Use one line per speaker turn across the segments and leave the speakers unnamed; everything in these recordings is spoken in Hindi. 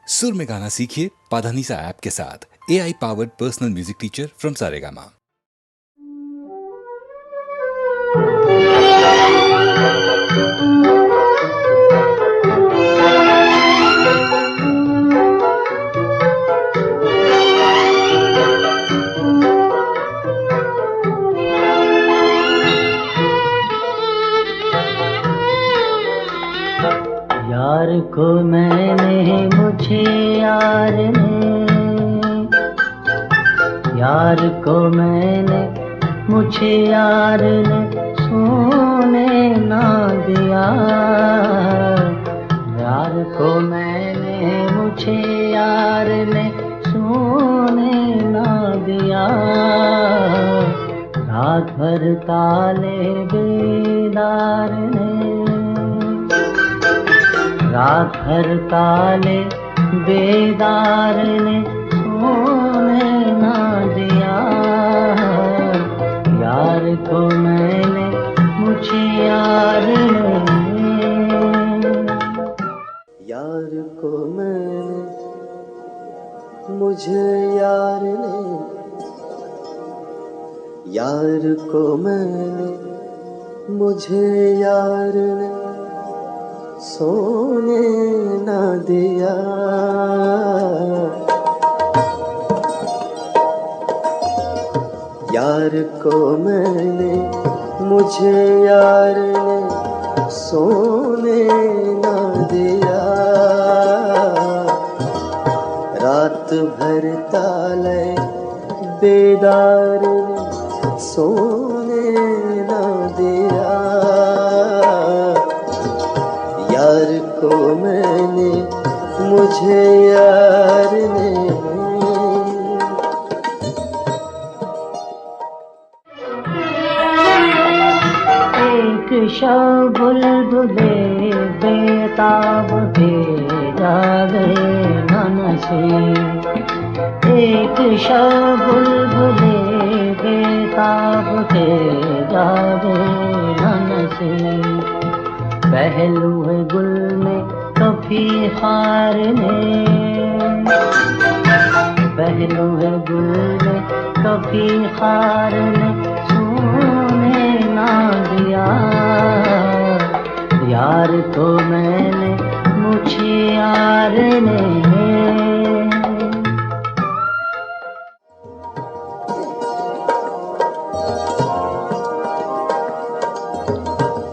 सुर में गाना सीखिए पाधानीसा ऐप के साथ। AI powered personal music teacher from Saregama.
यार को मैंने मुझे यार ने, यार को मैंने मुझे यार ने सोने ना दिया। यार को मैंने मुझे यार ने सोने ना दिया। रात भर ताले बेदार ने, रात भर ताले बेदार ने सोने ना दिया। यार को मैंने मुझे यार ने,
यार को मैंने मुझे यार ने, यार को मैंने मुझे यार ने सोने ना दिया। यार को मैंने मुझे यार ने सोने ना दिया। रात भर ताले बेदार ने सोने ना दिया। यार को मैंने मुझे यार ने,
एक शब बुलबुले बेताब के जागे न नसीब। एक शब बुलबुले बेताब के जागे न नसीब। पहलू है गुल में कभी खार ने, पहलू है गुल में कभी खार ने सोने ना दिया। यार को मैंने मुझे यार ने,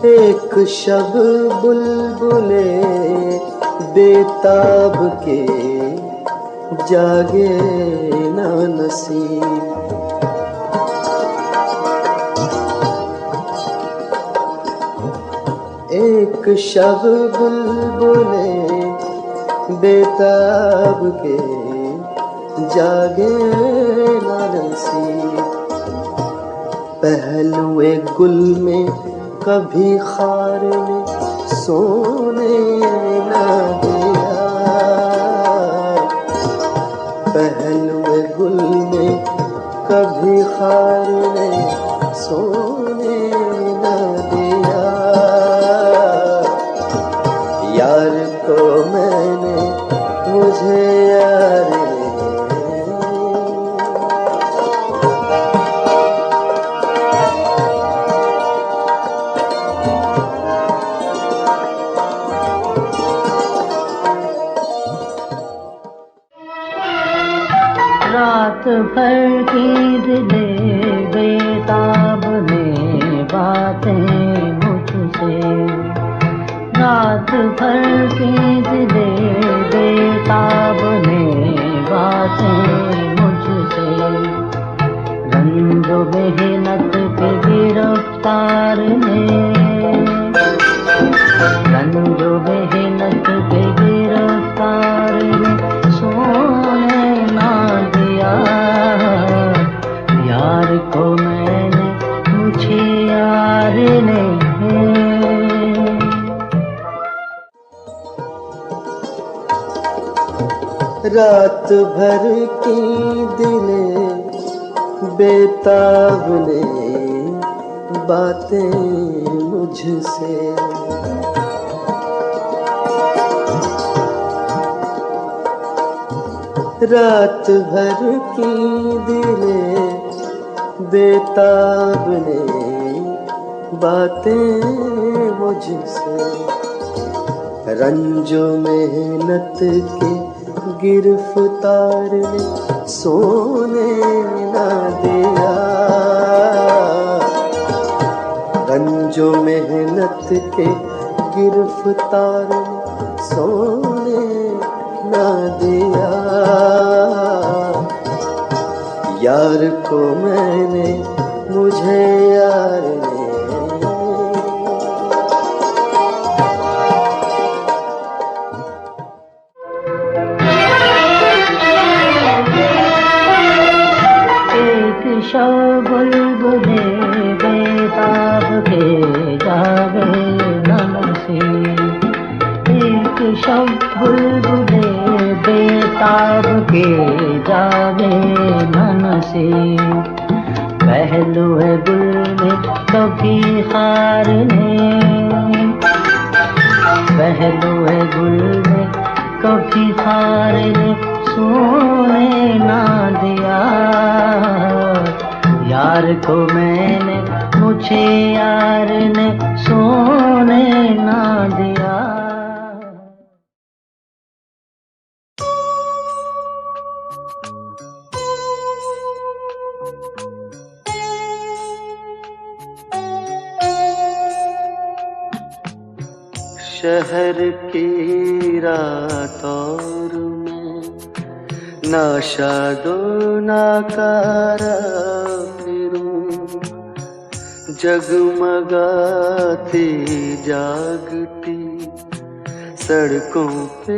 एक शब बुलबुले बेताब के जागे ना नसीब। एक शब बुलबुले बेताब के जागे ना नसीब। पहलुए गुल में कभी खार ने सोने ना दिया। पहलुए गुल में कभी खार ने सोने ना दिया। यार को मैंने मुझे यार ने,
रात भर की दिले बेताब ने बातें मुझसे। रात भर की दिले बेताब ने बातें मुझसे। रंजो मेहनत के गिरफ्तार ने, रंजो मेहनत के गिरफ्तार ने सोने ना दिया। यार को मैंने मुझे यार ने,
रात भर की दिले बेताब ने बातें मुझसे। रात भर की दिले बेताब ने बातें मुझसे, रंजो मेहनत के गिरफ्तार ने सोने ना दिया, रंजो मेहनत के गिरफ्तार ने सोने ना दिया। यार को मैंने, मुझे यार ने
शब बुलबुले बेताब के जागे ननसी, एक शब बुलबुले बेताब के जागे ननसी, पहलू है गुल में कभी खार ने, पहलू है गुल में कभी खार ने सोने ना दिया। यार को मैंने, मुझे यार ने सोने ना दिया।
शहर की रात और मैं नाशादो नाकारा फिरूं, जगमगाती जागती सड़कों पे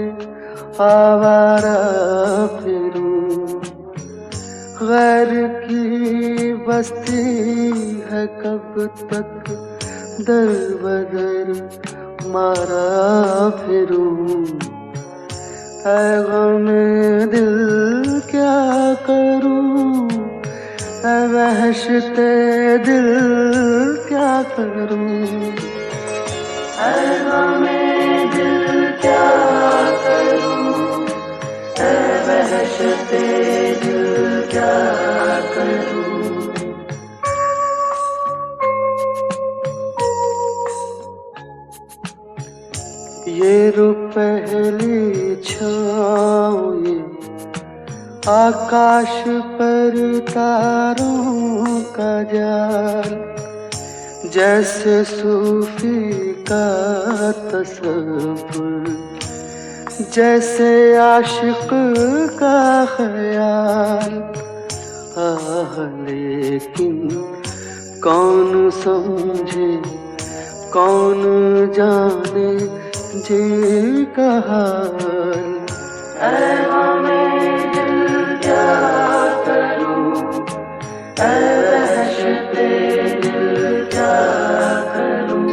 आवारा फिरूं, गैर की बस्ती है कब तक दर बदर मारा फिरूं, ऐ गमे दिल क्या करूं, ऐ वहशते दिल क्या करूं, ऐ गमे दिल क्या करूं, ऐ वहशते दिल क्या करूं। ये रुपहली छाँव, ये आकाश पर तारों का जाल, जैसे सूफी का तसव्वुर, जैसे आशिक का ख्याल। आह लेकिन कौन समझे, कौन जाने जी का हाल, ऐ गमे दिल क्या करूं, ऐ वहशते दिल क्या करूं,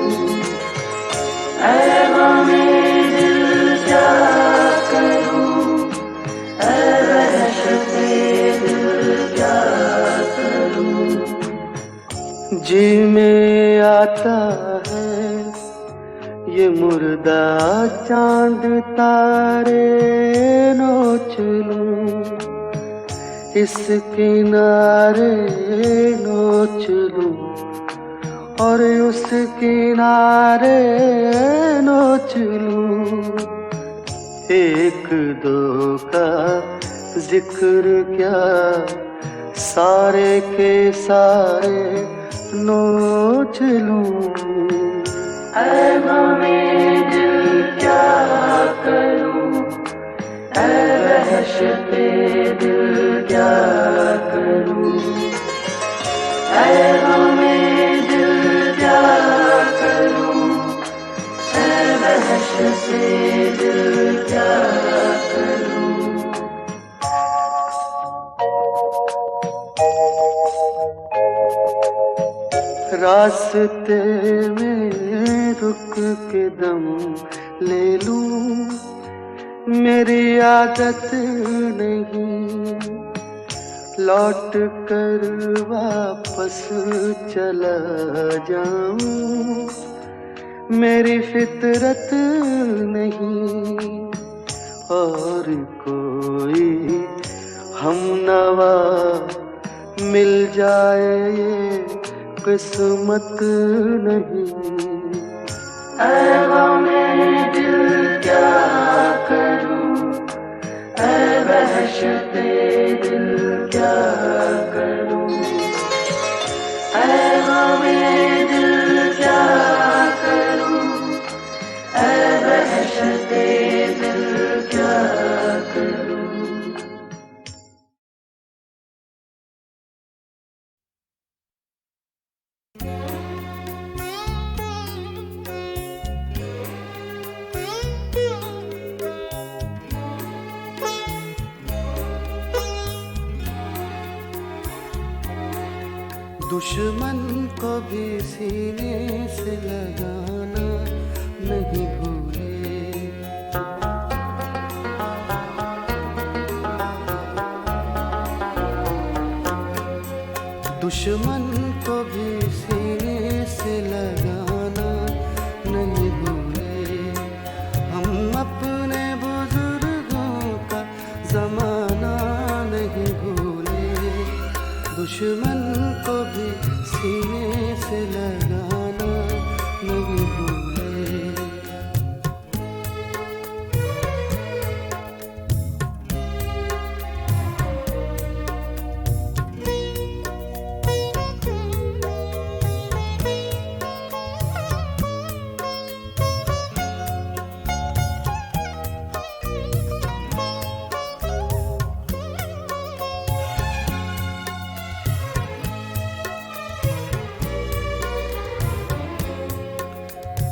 ऐ गमे दिल क्या करूं, ऐ वहशते दिल क्या करूं। जी में आता है ये मुर्दा चांद तारे नोच लूं, इस किनारे नोच लूं और उस किनारे नोच लूं। एक दो का जिक्र क्या, सारे के सारे नोच लूं। ऐ गमे दिल क्या करूं, ऐ वहशते दिल क्या करूं, ऐ गमे दिल क्या करूं, ऐ वहशते दिल क्या करूं। रास्ते में रुक के दम ले लूं, मेरी आदत नहीं लौट कर वापस चला जाऊं, मेरी फितरत नहीं। और कोई मिल जाए ये किस्मत नहीं। ऐ गमे दिल क्या करूं, ऐ वहशते दिल क्या करूं, ऐ गमे दिल क्या करूं, ऐ वहशते दिल क्या करूं। दुश्मन को भी सीने से लगाना नहीं भूले, दुश्मन को भी सीने से लगाना नहीं भूले। हम अपने बुजुर्गों का जमाना नहीं भूले, दुश्मन को भी सीने से लगाना नहीं भूले।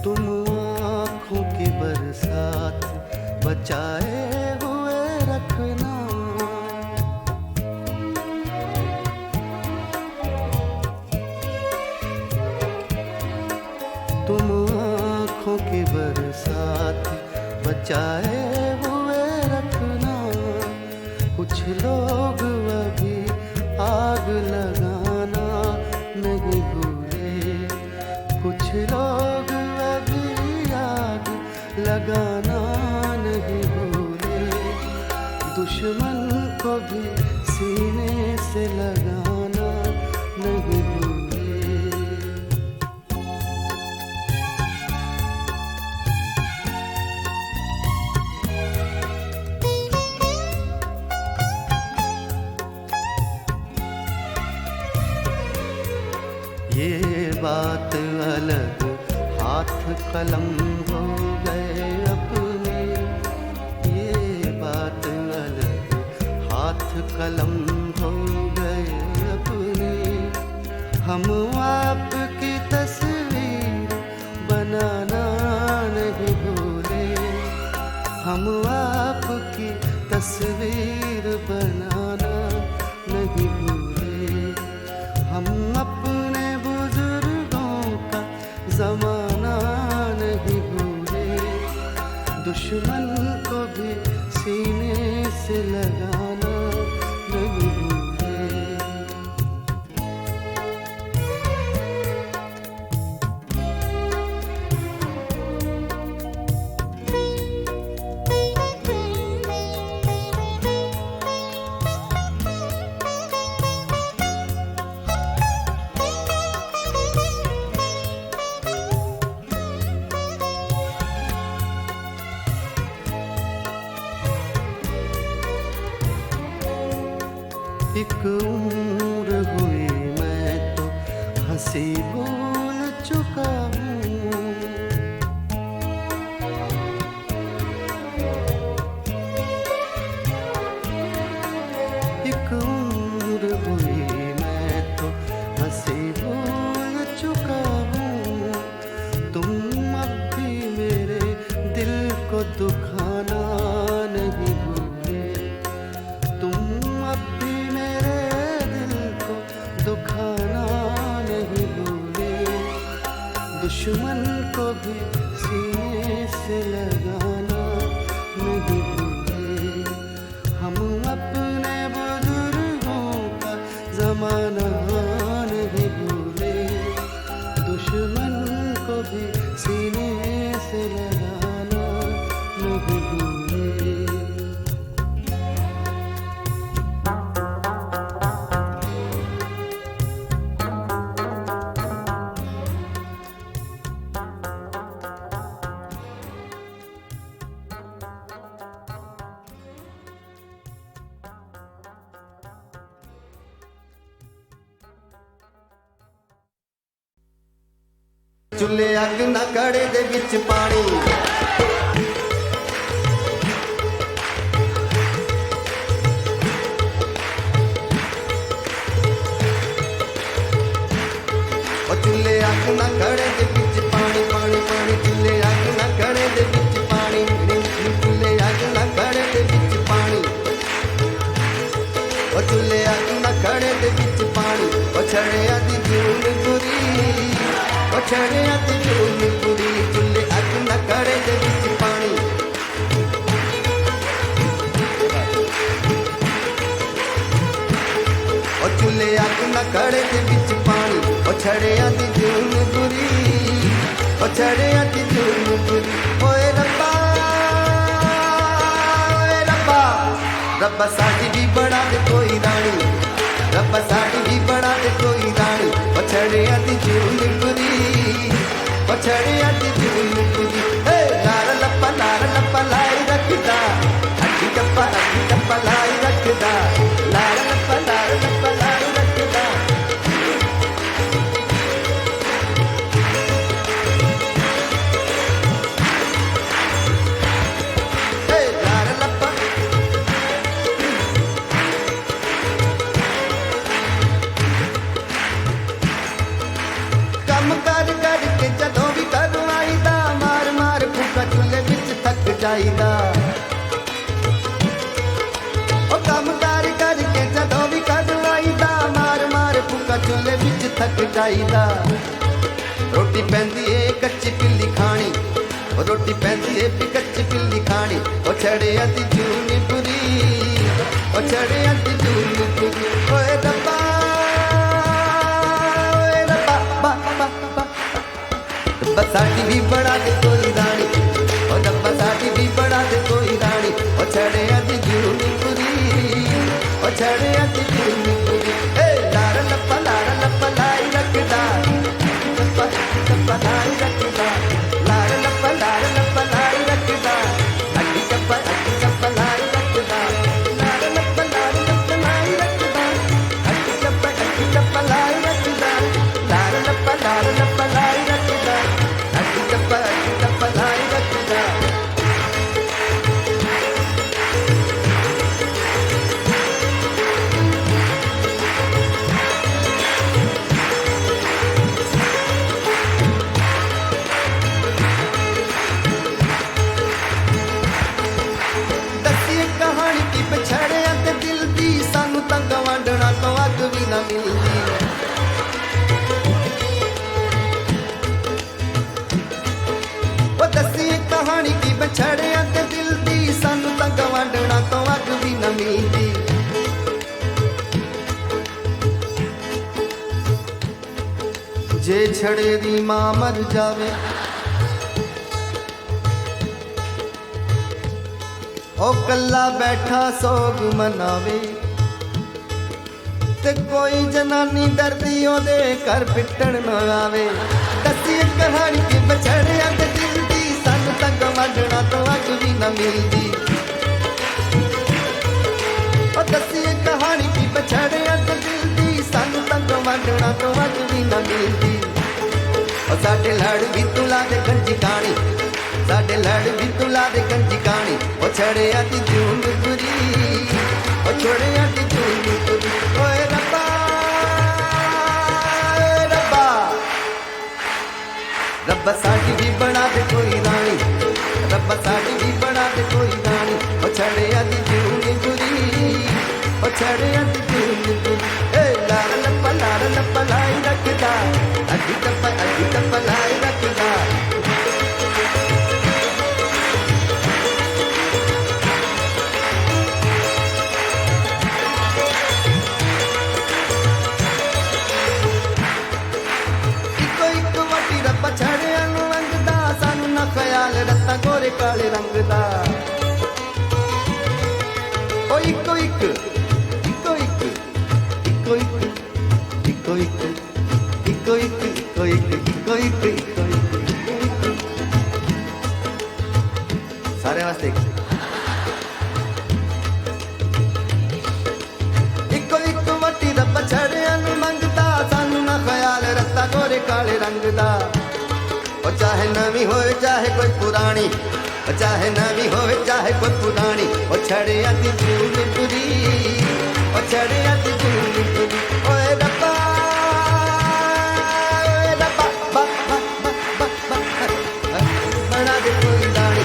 तुम आँखों की बरसात बचाए हुए रखना, तुम आँखों की बरसात बचाए हुए रखना। कुछ लोग अभी आग लगाना नहीं भूले, कुछ लोग आग लगाना नहीं भूले। दुश्मन को भी सीने से लगाना नहीं भूले। ये बात अलग हाथ कलम हो गए अपने, ये बात अलग हाथ कलम हो गए अपने। हम आपकी तस्वीर बनाना नहीं भूले, हम आपकी तस्वीर बनाना नहीं भूले। हम अपने बुजुर्गों का जमाना नहीं भूले, दुश्मन को भी सीने से लगाना नहीं भूले। एक उम्र हुई मैं तो हंसी भूल चुका हूँ, एक उम्र हुई मैं तो हंसी भूल चुका हूँ। तुम अब भी मेरे दिल को दुखाना नहीं भूले, तुम अब भी मेरे दिल को दुखाना नहीं भूले। ਚੁੱਲ੍ਹੇ ਅੱਗ ਨਾ ਕੜੇ ਦੇ ਵਿੱਚ ਪਾਣੀ ਉਹ ਚੁੱਲ੍ਹੇ ਅੱਗ ਨਾ ਕੜੇ ਦੇ ਵਿੱਚ ਪਾਣੀ ਪਾਣੀ ਪਾਣੀ ਚੁੱਲ੍ਹੇ ਅੱਗ ਨਾ ਕੜੇ ਦੇ ਵਿੱਚ ਪਾਣੀ ਚੁੱਲ੍ਹੇ ਅੱਗ ਨਾ ਕੜੇ ਦੇ ਵਿੱਚ ਪਾਣੀ ਉਹ ਚੁੱਲ੍ਹੇ ਅੱਗ ਨਾ ਕੜੇ ਦੇ ਵਿੱਚ ਪਾਣੀ ਉਹ ਛੜਿਆਂ ਦੀ ਜੂਨ ਬੁਰੀ ਉਹ ਛੜਿਆਂ ਦੀ ਜੂਨ ਬੁਰੀ ਚੁੱਲ੍ਹੇ ਅੱਗ ਨਾ ਕੜੇ ਦੇ ਵਿੱਚ ਪਾਣੀ ਉਹ ਚੁੱਲ੍ਹੇ ਅੱਗ ਨਾ ਕੜੇ ਦੇ ਵਿੱਚ ਪਾਣੀ ਉਹ ਛੜਿਆਂ ਦੀ ਜੂਨ ਬੁਰੀ ਉਹ ਛੜਿਆਂ ਦੀ ਜੂਨ ਬੁਰੀ ਓਏ ਰੱਬਾ ਰੱਬਾ ਸਾਡੀ ਵੀ ਬਣਾ ਦੇ ਕੋਈ ਰਾਣੀ ਰੱਬਾ ਸਾਡੀ ਵੀ ਬਣਾ ਦੇ ਕੋਈ ਰਾਣੀ ਉਹ ਛੜਿਆਂ ਦੀ ਜੂਨ ਬੁਰੀ ਉਹ ਛੜਿਆਂ ਦੀ ਜੂਨ ਬੁਰੀ ਏ ਲਾਰ ਲੱਪਾ ਲਾਈ ਰੱਖਦਾ ਅੱਡੀ ਟੱਪਾ ਲਾਈ ਰੱਖਦਾ ਲਾਰ ਲੱਪਾ ਲਾਈ ਰੱਖਦਾ ਏ ਲਾਰ ਲੱਪਾ ਕੰਮ ਕਰ ਕੇ ਜਦੋਂ ਵੀ ਘਰੋਂ ਆਈਦਾ ਮਾਰ ਫੂਕਾ ਚੁੱਲ੍ਹੇ ਵਿੱਚ ਥੱਕ ਜਾਈਦਾ ਉਹ ਕੰਮ ਕਰ ਕੇ ਜਦੋਂ ਵੀ ਘਰੋਂ ਆਈਦਾ ਮਾਰ ਫੂਕਾ ਚੁੱਲ੍ਹੇ ਵਿੱਚ ਥੱਕ ਜਾਈਦਾ ਰੋਟੀ ਪੈਂਦੀ ਏ ਕੱਚੀ ਪਿੱਲੀ ਖਾਣੀ ਉਹ ਰੋਟੀ ਪੈਂਦੀ ਏ ਵੀ ਕੱਚੀ ਪਿੱਲੀ ਖਾਣੀ ਉਹ ਛੜਿਆਂ ਦੀ ਜੂਨ ਬੁਰੀ ਉਹ ਛੜਿਆਂ ਦੀ ਜੂਨ ਬੁਰੀ ਓਏ ਰੱਬਾ ਰੱਬਾ ਸਾਡੀ ਵੀ ਬਣਾ ਦੇ ਕੋਈ ਰਾਣੀ ਉਹ ਰੱਬਾ ਸਾਡੀ ਵੀ ਬਣਾ ਦੇ ਕੋਈ ਰਾਣੀ ਉਹ ਛੜਿਆਂ ਦੀ ਜੂਨ ਬੁਰੀ ਉਹ ਛੜਿਆਂ ਦੀ ਜੂਨ ਬੁਰੀ ਏ ਲਾਰ ਲੱਪਾ ਲਾਈ ਰੱਖਦਾ ਟੱਪਾ ਲਾਈ ਰੱਖਦਾ ਲਾਰ ਲੱਪਾ ਲਾਈ ਰੱਖਦਾ ਅੱਡੀ ਟੱਪਾ ਲਾਈ ਰੱਖਦਾ ਲਾਰ ਲੱਪਾ ਲਾਈ ਰੱਖਦਾ ਅੱਡੀ ਟੱਪਾ ਲਾਈ ਰੱਖਦਾ ਲਾਰ ਲੱਪਾ ਲਾਈ ਰੱਖਦਾ ਅੱਡੀ ਟੱਪਾ ਲਾਈ ਰੱਖਦਾ ਦੱਸੀਏ ਕਹਾਣੀ ਕੀ ਪਛੜਿਆਂ ਤੇ ਦਿਲ ਦੀ ਸਾਨੂੰ ਤਾਂ ਗਵਾਂਢਣਾ ਤੋਂ ਅੱਗ ਵੀ ਨਾ ਮਿਲਦੀ ਉਹ ਦੱਸੀਏ ਕਹਾਣੀ ਕੀ ਪਛੜਿਆਂ ਤੇ ਦਿਲ ਦੀ ਸਾਨੂੰ ਤਾਂ ਗਵਾਂਢਣਾ ਤੋਂ ਅੱਗ ਵੀ ਨਾ ਮਿਲਦੀ ਜੇ ਛੜੇ ਦੀ ਮਾਂ ਮਰ ਜਾਵੇ ਉਹ ਕੱਲਾ ਬੈਠਾ ਸੋਗ ਮਨਾਵੇ ਤੇ ਕੋਈ ਜਨਾਨੀ ਦਰਦੀ ਉਹਦੇ ਘਰ ਪਿੱਟਣ ਨਾ ਆਵੇ ਦੱਸੀਏ ਕਹਾਣੀ ਕਿ ਬਛੜਿਆਂ ਤੇ ਦਿਲ ਦੀ ਸਾਨੂੰ ਤਾਂ ਗਵਾਂਢਣਾ ਤੋਂ ਅੱਗ ਵੀ ਨਾ ਮਿਲਦੀ ਉਹ ਦੱਸੀਏ ਕਹਾਣੀ ਕਿ ਬਛੜਿਆਂ ਤੇ ਦਿਲ ਦੀ ਸਾਨੂੰ ਤਾਂ ਗਵਾਂਢਣਾ ਤੋਂ ਅੱਗ ਵੀ ਨਾ ਮਿਲਦੀ ਉਹ ਸਾਡੇ ਲੜ ਵੀ ਤੁਲਾ ਦੇ ਗੰਜੀ ਕਾਣੀ ਸਾਡੇ ਲੜ ਵੀ ਤੁਲਾ ਦੇ ਗੰਜੀ ਕਾਣੀ ਉਹ ਛੜਿਆਂ ਦੀ ਜੂਨ ਬੁਰੀ ਉਹ ਛੜਿਆਂ ਦੀ ਜੂਨ ਬੁਰੀ ਓਏ ਰੱਬਾ ਰੱਬਾ ਸਾਡੀ ਵੀ ਬਣਾ ਦੇ ਕੋਈ ਰਾਣੀ ਰੱਬਾ ਸਾਡੀ ਵੀ ਬਣਾ ਦੇ ਕੋਈ ਰਾਣੀ ਉਹ ਛੜਿਆਂ ਦੀ ਜੂਨ ਬੁਰੀ ਉਹ ਛੜਿਆਂ ਦੀ ਜੂਨ ਬੁਰੀ ਏ ਲਾਰ ਲੱਪਾ ਲਾਈ ਰੱਖਦਾ ਅੱਡੀ ਟੱਪਾ ਲਾਈ ਰੱਖਦਾ ਛੜਿਆਂ ਨੂੰ ਲੰਘਦਾ ਸਾਨੂੰ ਨਾ ਖਿਆਲ ਰੱਤਾ ਗੋਰੇ ਕਾਲੇ ਰੰਗ ਦਾ ਓ ਇੱਕੋ ਇੱਕ ਇੱਕੋ ਇੱਕ ਇੱਕੋ ਇੱਕ ਇੱਕੋ ਇੱਕ ਇੱਕੋ ਇੱਕ ਇੱਕੋ ਇੱਕ ਇੱਕੋ ਇੱਕ ਇੱਕੋ ਇੱਕ ਸਾਰਿਆਂ ਵਾਸਤੇ ਇੱਕੋ ਇੱਕ ਵੱਟੀ ਰੱਬ ਛੜਿਆਂ ਨੂੰ ਮੰਗਦਾ ਸਾਨੂੰ ਨਾ ਖਿਆਲ ਰੱਤਾ ਗੋਰੇ ਕਾਲੇ ਰੰਗ ਦਾ नवी होवे चाहे कोई पुरानी, चाहे नवी होवे चाहे कोई पुरानी, ओ छड़िया दी जूनी पूरी, ओ छड़िया दी जूनी पूरी। ओए रब्बा बा बा बा बा बा बना दे कोई रानी,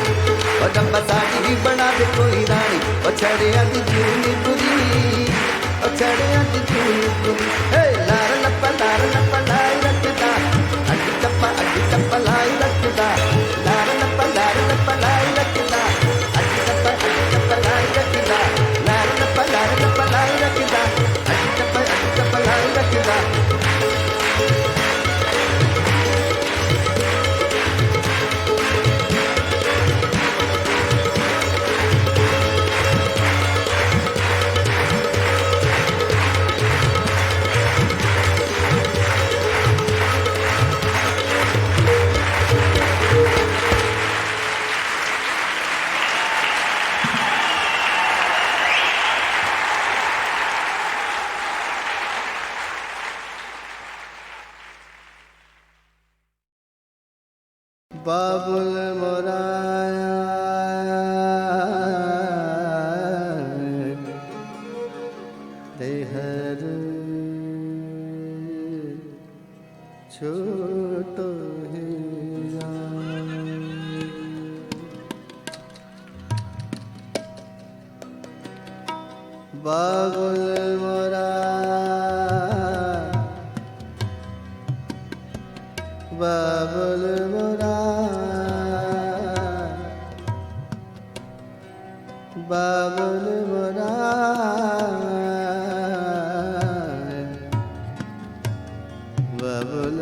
ओ रब्बा साडी भी बना दे कोई रानी, ओ छड़िया दी जूनी पूरी, ओ छड़िया दी जूनी पूरी। हे लार लप्पा लाई रखदा, अड्डी चप्पा लाई रखदा, लार लप्पा लाई रखदा, अड्डी चप्पा लाई रखदा, लार लप्पा लाई रखदा, अड्डी चप्पा लाई रखदा। बाबुल मोराया देहर छोटो हीरा, बाबुल मोराया, बाबुल मोराया, बाबुल मोराया, बाबुल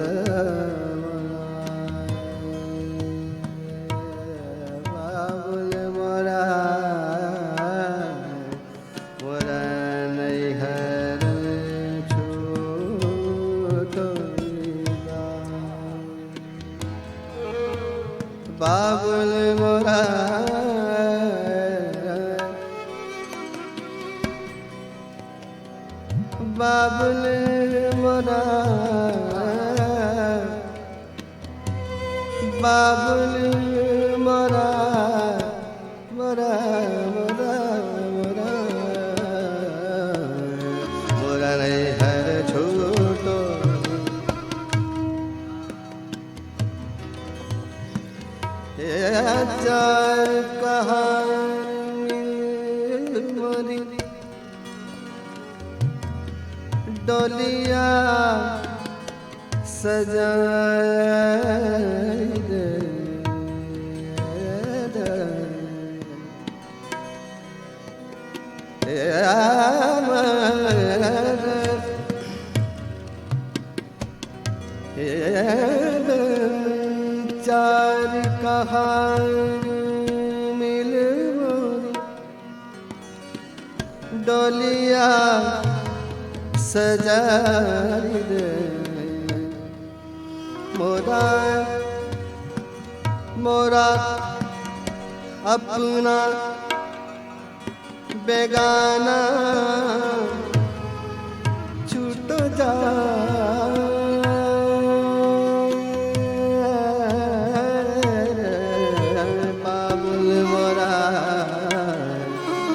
बाबुल मोराया, मोरा नैहर छोटो हीरा, बाबुल मोराया, बाबुल मोराया, बाबुल मोराया, मोरा मोरा मोरा मोरा नैहर छोटो, चार कहानी मोरी डोलिया सजाए दे, चार कहानी मिल मोरी डोलिया सजाई दे, मोरा मोरा अपना बेगाना छूट जा, बाबुल मोरा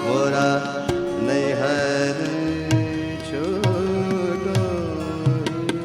मोरा नैहर छोटो हीरा।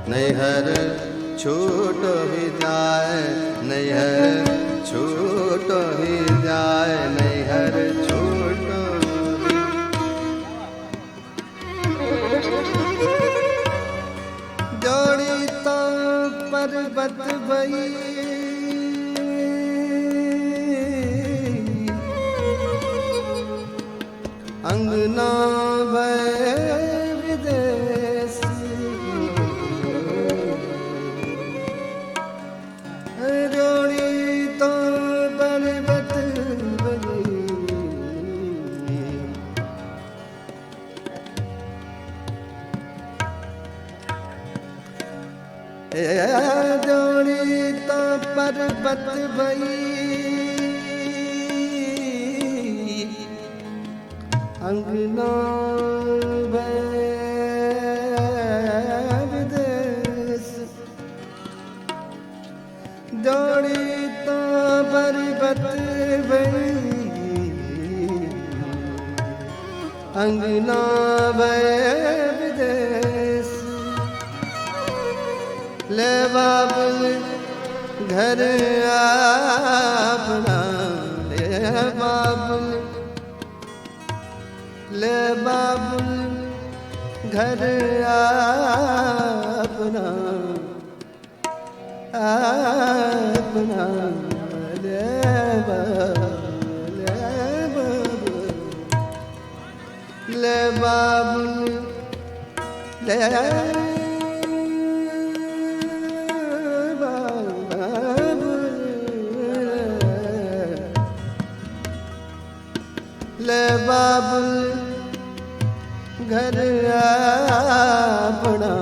नैहर छूट ही जाए, नैहर छूट ही जाए, नैहर छूट जोड़ी तो पर्वत भई, अंगना भय विदेश, अंगना विदेश दौड़ी तो बरबत बड़ी अंगना विदेश ले बाबुल घर अपना ले बाबुल घर अपना अपना ले बाबुल ले ले बाबुल घर अपना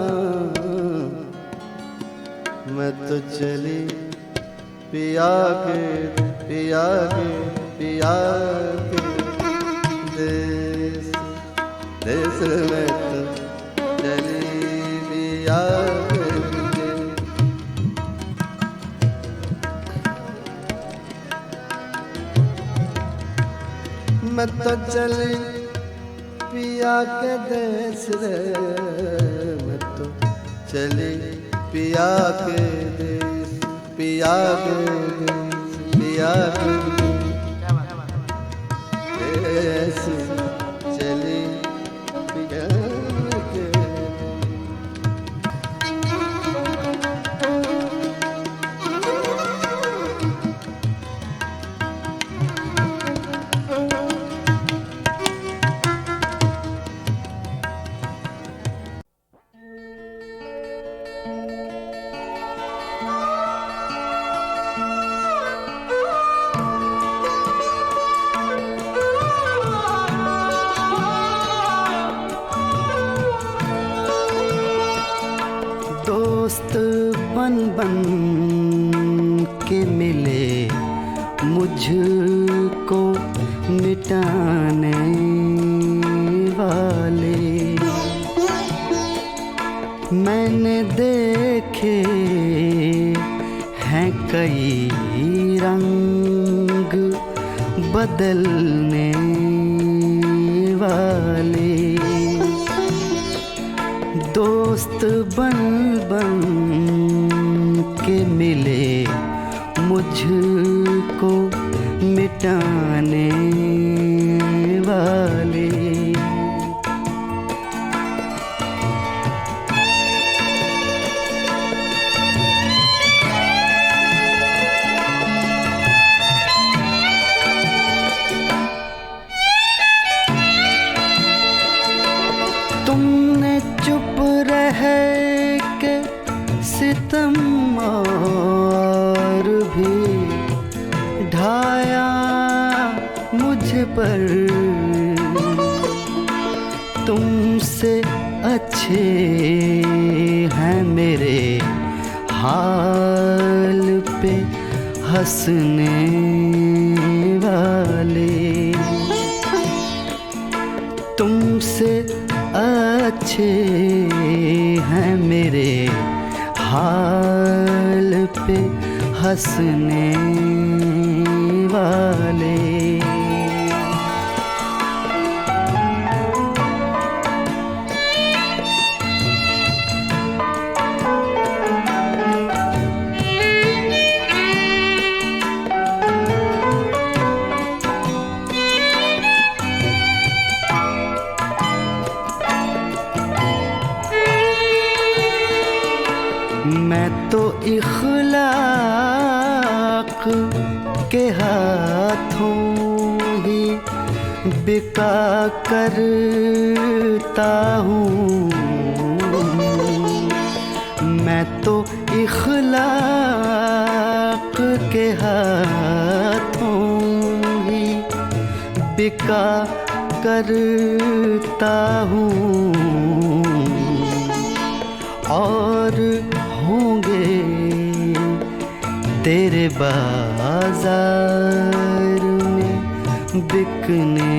मैं तो चली पिया के देश देश में तो चली पिया के मैं तो चली पिया के देश रे मैं तो चली पिया के देश पिया के देश चली पिया के दोस्त बन बन के मिले मुझको मिटाने वाले मैंने देखे हैं कई रंग बदलने वाले दोस्त बन बन के मिले मुझको मिटाने वाले तुमने चुप रह के सितम और भी ढाया मुझ पर तुमसे अच्छे हैं मेरे हाल पे हंसने वाले तुमसे अच्छे हैं मेरे हाल पे हंसने वाले मैं तो इखलाक के हाथों ही बिका करता हूँ मैं तो इखलाक के हाथों ही बिका करता हूँ और होंगे तेरे बाजार में बिकने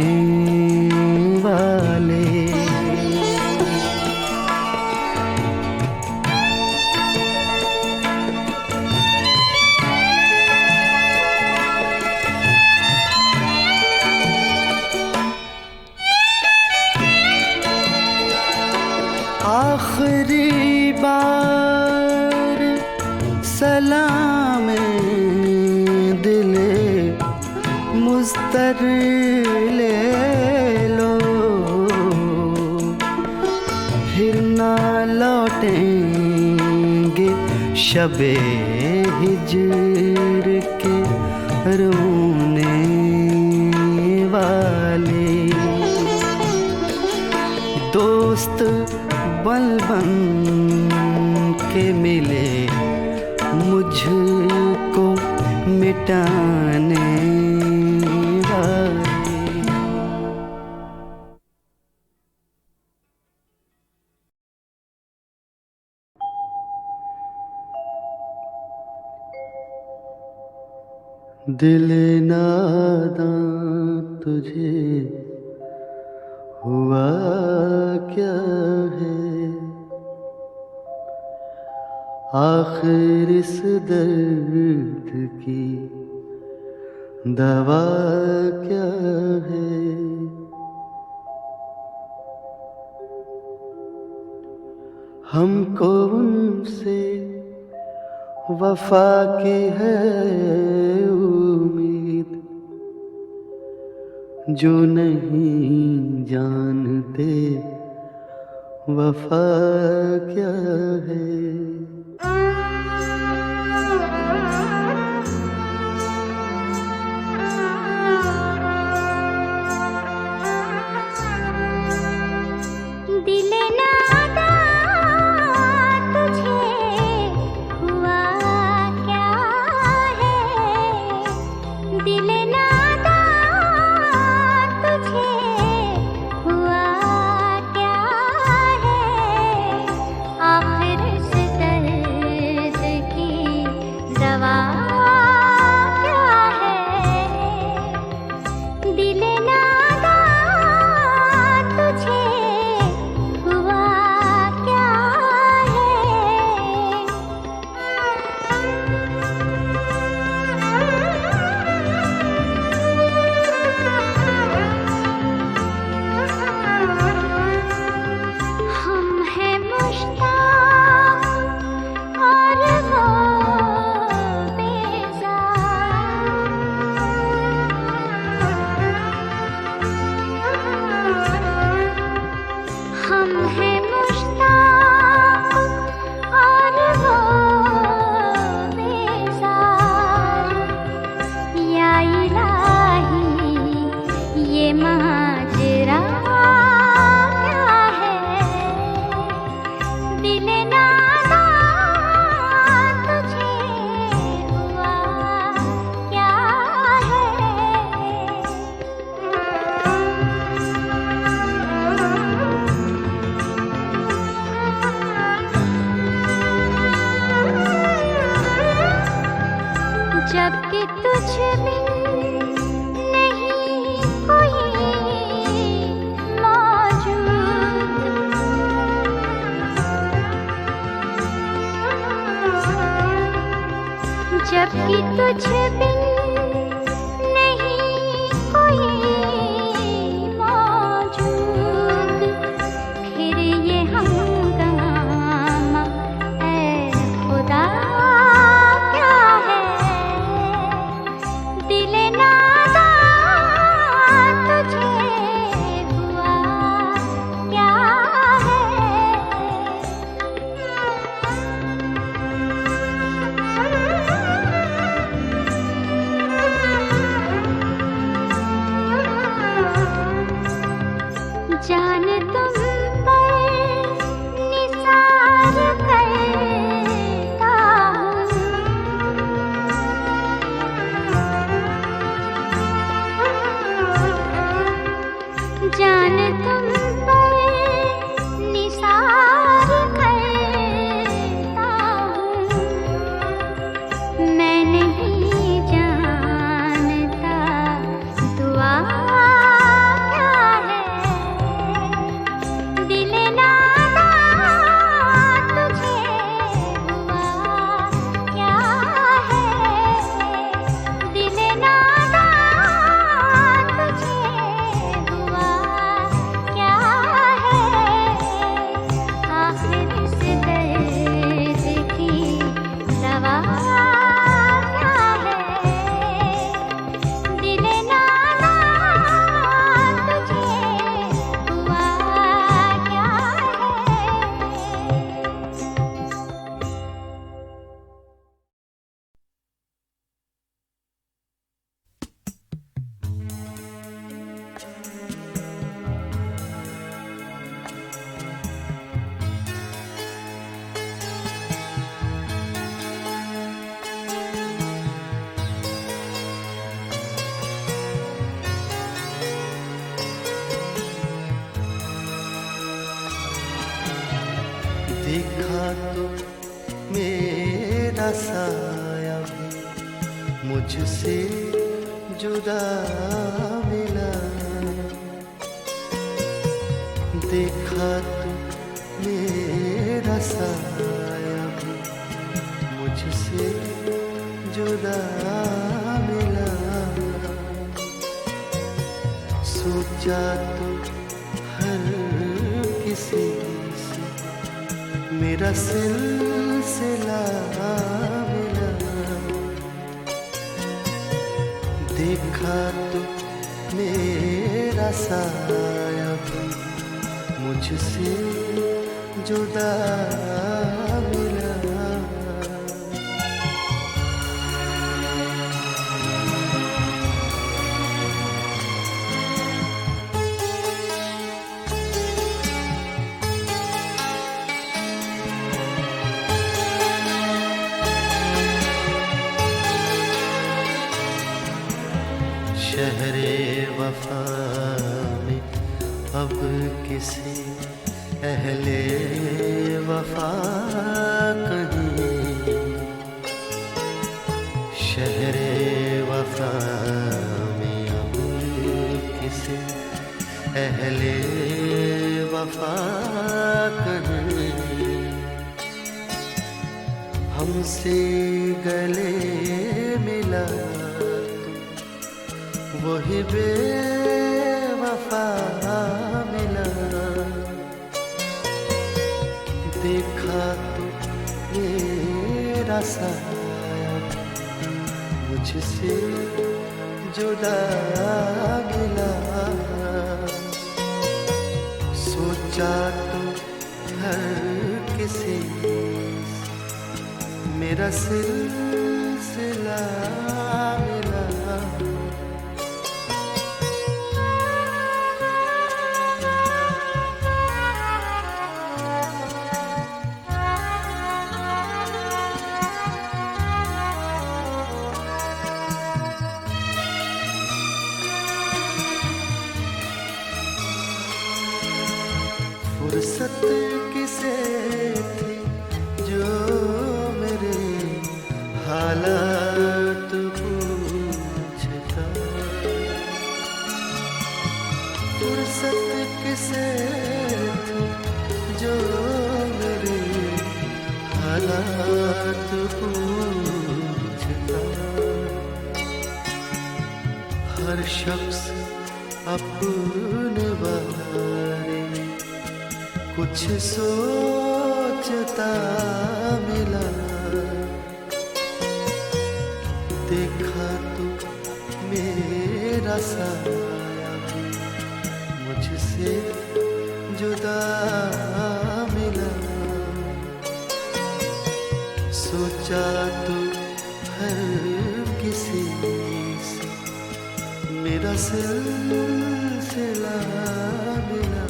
उस्तर ले लो, फिर ना लौटेंगे शबे हिजर के रोने वाले। दोस्त बल बन के मिले मुझको मिटाने वाले। दिल नादां तुझे हुआ क्या है, आखिर इस दर्द की दवा क्या है। हमको उनसे वफा की है उम्मीद, जो नहीं जानते वफा क्या है।
दिल नादा तुझे हुआ क्या है, दिल नादा तुझे हुआ क्या है, आखिर इस दर्द की दवा क्या है। दिल नादा तुझे हुआ क्या है। हम हैं मुश्ताक और वो बेजार। हम हैं मुश्ताक और वो बेजार। या इलाही ये माजरा क्या है, दिल नादा तुझे हुआ क्या है। जबकि तुझ बिन नहीं कोई मौजूद, जबकि तुझ बिन नहीं कोई मौजूद, फिर ये हंगामा ऐ खुदा क्या है। दिल नादा तुझे हुआ क्या है।
देखा तो मेरा साया भी मुझसे जुदा मिला। देखा तो मेरा साया भी मुझसे जुदा मिला। सोचा तो हर किसी से मेरा सिलसिला मिला। देखा तो मेरा साया भी मुझसे जुदा मिला। शहरे वफा में अब किसी अहले वफा कहीं। शहरे वफा में अब किसी अहले वफा कहीं। हमसे गले मिला वही बेवफा मिला। देखा तो मेरा साया मुझसे जुदा मिला। सोचा तो हर किसी मेरा सिलसिला मिला। फुर्सत किसे थी जो मेरे हालात पूछता। फुर्सत किसे थी जो मेरे हालात पूछता। हर शख्स अपने बारे में कुछ सोचता मिला। देखा तो मेरा साया मुझसे जुदा मिला। सोचा तो हर किसी से मेरा सिलसिला मिला।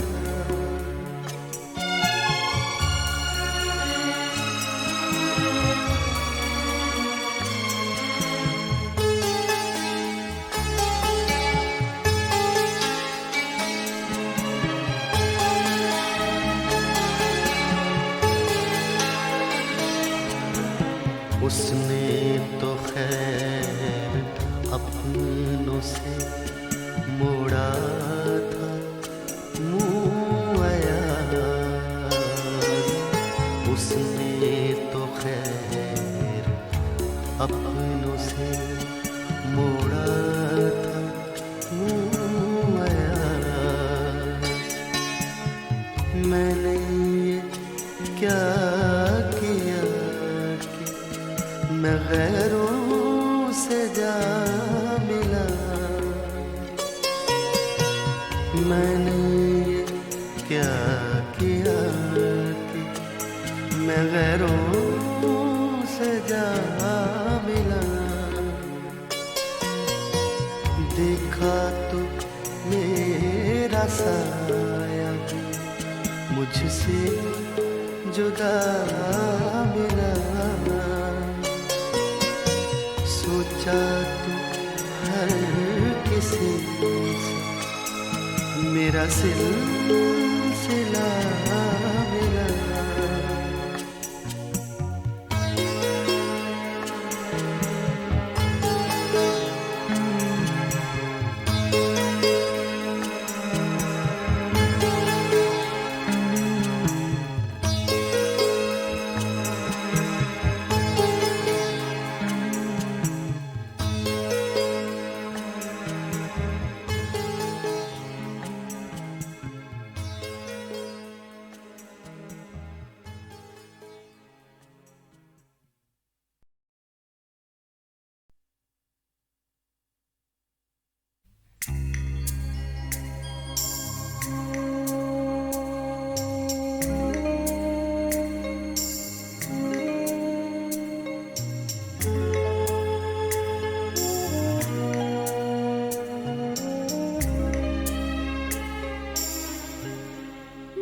उसने तो खैर अपनों से मोड़ा था मुँह अयार। उसने तो खैर अपनों से मोड़ा था मुँह अयार। मैंने ये क्या किया मैं गैरों से जा मिला। मैंने ये क्या किया कि मैं गैरों से जा मिला। देखा तो मेरा साया मुझसे जुदा मिला। सोचा तो हर किसी से मेरा सिलसिला मिला।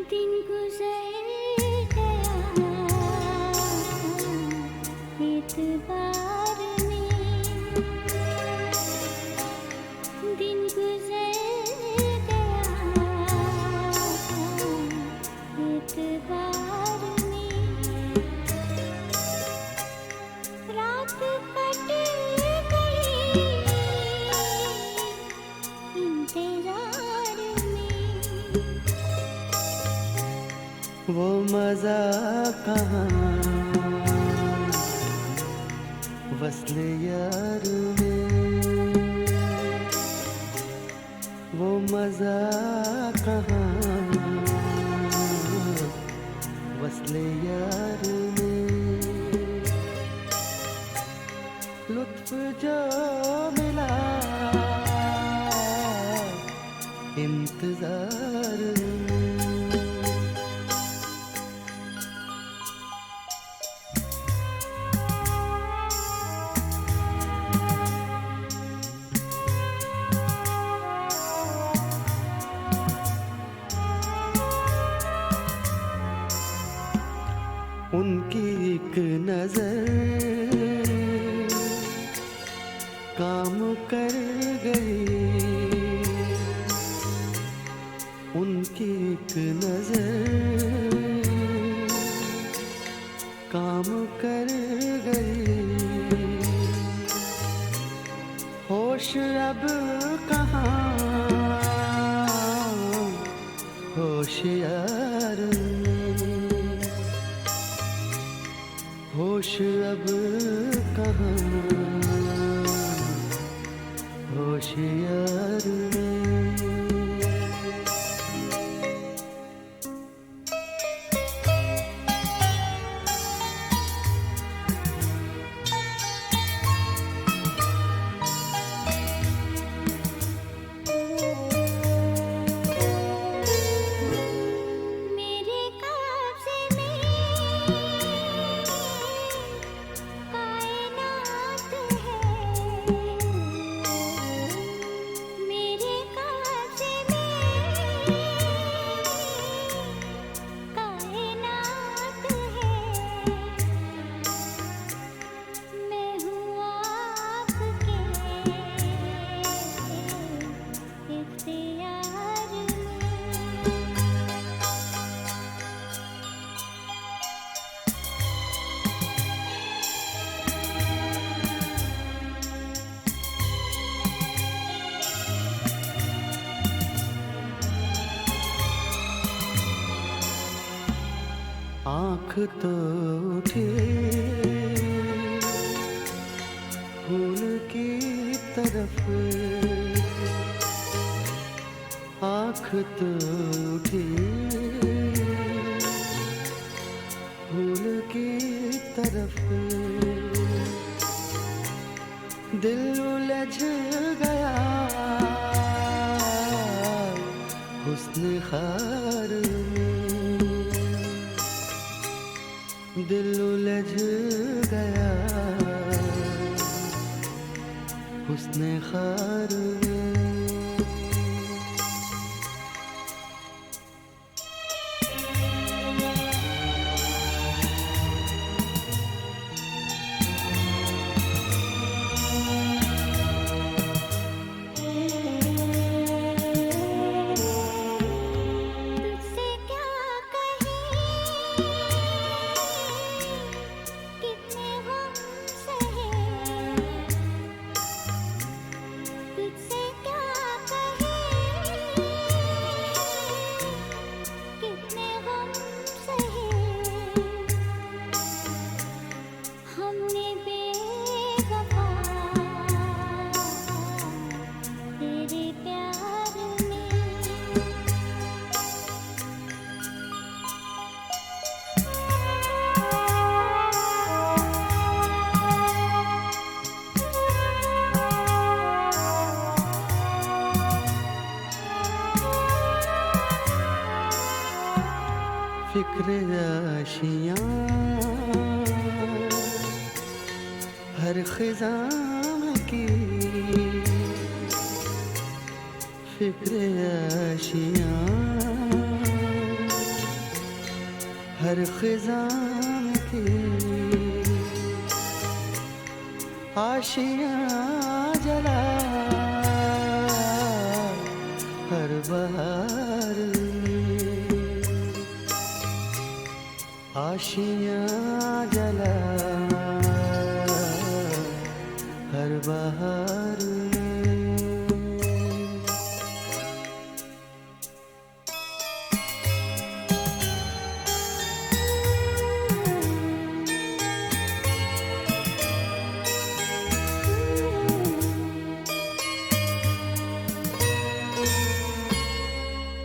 दिन गुजर गया एतबार में, दिन गुजर गया एतबार में, रात कट गई इंतजार में।
वो मजा कहाँ वस्ले यार में, वो मजा कहाँ वस्ले यार में, लुत्फ जो मिला इंतजार में। उनकी एक नजर काम कर गई, उनकी एक नजर काम कर गई, होश अब कहाँ होशियार में, होश अब कहाँ होशियार में।
मेरे कब्ज़े में कायनात है, मेरे कब्ज़े में कायनात है, मैं हूँ आपके इख्तियार में।
आँख तो उठे फूल की तरफ, आँख तो उठे फूल की तरफ, दिल उलझ गया हुस्न खार में, दिल उलझ गया हुस्न खार में।
तुझसे क्या कहें कितने गम सहे, तुझसे
फिक्र आशियाँ हर खिज़ां की फिक्र आशियाँ हर खिज़ां की आशियाँ जला हर बहार आशियाँ जला हर बहार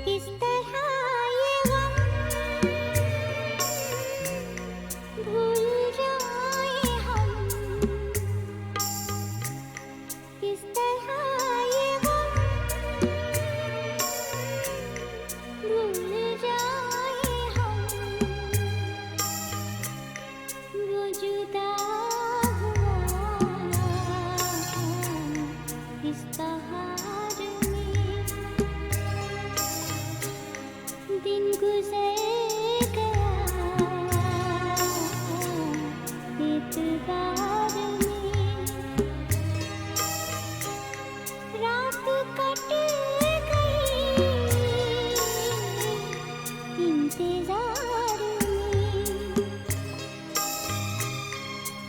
किस तरह ये गम भूल जाए हम, किस तरह ये गम भूल जाए हम, वो जुदा हुआ इस बहार में, दिन गुजर गया एतबार में, रात कट गई इंतजार में,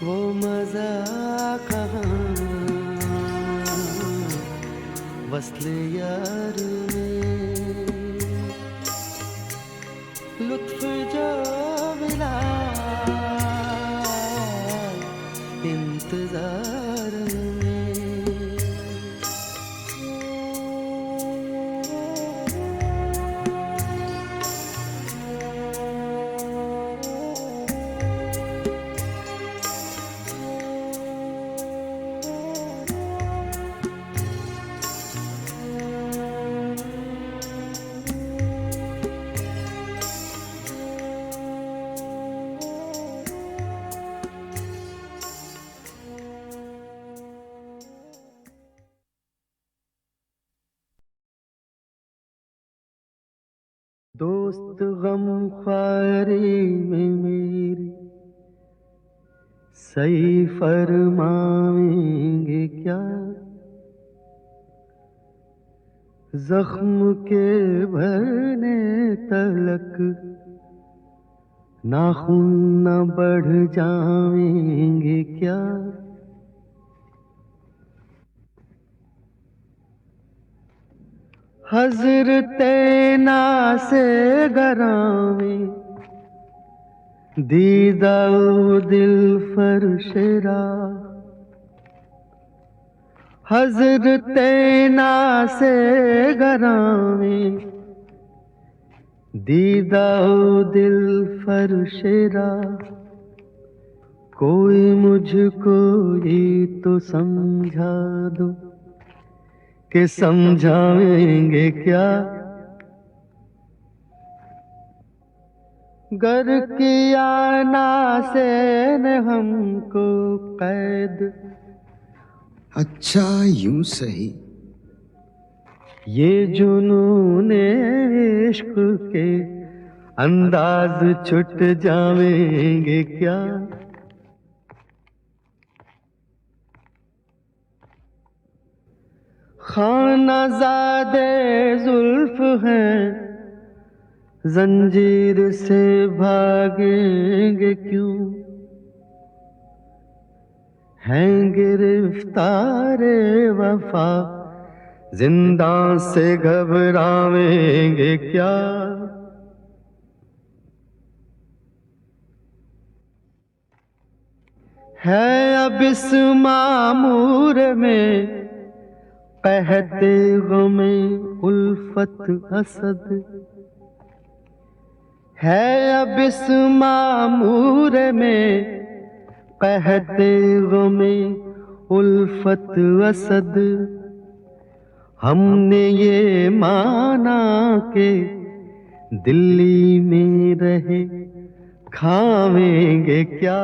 वो मज़ा कहाँ वस्ल यार में, लुत्फ जो मिला इंतजार में। दोस्त गम ख्वारी में मेरी सही फरमाएंगे क्या, जख्म के भरने तलक नाखून न बढ़ जाएंगे क्या, हज़रते नासे गरामे दीदाओ दिल फरशरा, हज़रते नासे गरामे दीदाओ दिल फरशरा, कोई मुझको ये तो समझा दो कि समझाएंगे क्या, गर किया नासे ने हमको कैद,
अच्छा यूं सही।
ये जुनूने इश्क के अंदाज छुट जाएंगे क्या, खानाज़ादे जुल्फ हैं जंजीर से भागेंगे क्यों, हैं गिरफ्तारे वफा जिंदा से घबराएंगे क्या, है अब इस मामूर में कहते गमे उल्फत असद, है अब इस मामूर में कहते गमे उल्फत असद, हमने ये माना के दिल्ली में रहे खावेंगे क्या